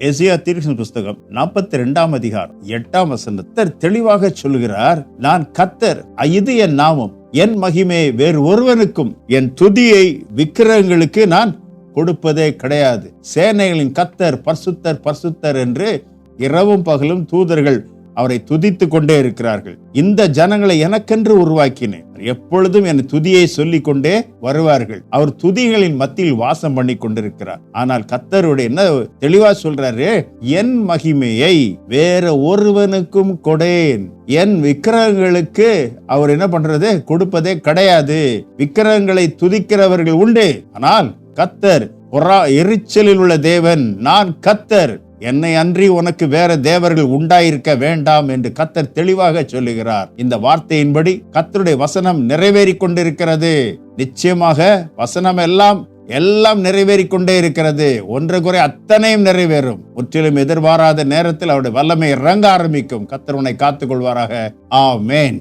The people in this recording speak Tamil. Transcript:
எசேக்கியா தீர்க்கதரிசி புஸ்தகம் 42ஆம் அதிகாரம் 8ஆம் வசனத்தில் தெளிவாக சொல்கிறார், நான் கர்த்தர், இது என் நாமம், என் மகிமை வேறு ஒருவனுக்கும் என் துதியை விக்கிரகங்களுக்கு நான் கொடுப்பதே கிடையாது. சேனைகளின் கர்த்தர் பரிசுத்தர் பரிசுத்தர் என்று இரவும் பகலும் தூதர்கள் அவரை துதித்து கொண்டே இருக்கிறார்கள். இந்த ஜனங்களை எனக்கென்று உருவாக்கினேன், எப்பொழுதும் என் துதியை சொல்லிக் கொண்டே வருவார்கள். அவர் துதிகளின் மத்தியில் வாசம் பண்ணி கொண்டிருக்கிறார். ஆனால் கர்த்தருடைய என்ன தெளிவா சொல்றாரு, என் மகிமையை வேற ஒருவனுக்கும் கொடேன், என் விக்கிரகங்களுக்கு அவர் என்ன பண்றது கொடுப்பதே கிடையாது. விக்கிரகங்களை துதிக்கிறவர்கள் உண்டு, ஆனால் கர்த்தர் எரிச்சலில் உள்ள தேவன், நான் கர்த்தர், என்னை அன்றி உனக்கு வேற தேவர்கள் உண்டாயிருக்க வேண்டாம் என்று கர்த்தர் தெளிவாக சொல்லுகிறார். இந்த வார்த்தையின்படி கர்த்தருடைய வசனம் நிறைவேறி கொண்டிருக்கிறது. நிச்சயமாக வசனம் எல்லாம் நிறைவேறி கொண்டே இருக்கிறது. ஒன்று குறை அத்தனையும் நிறைவேறும். முற்றிலும் எதிர்பாராத நேரத்தில் அவருடைய வல்லமை இறங்க ஆரம்பிக்கும். கர்த்தர் உன்னை காத்துக் கொள்வாராக. ஆமென்.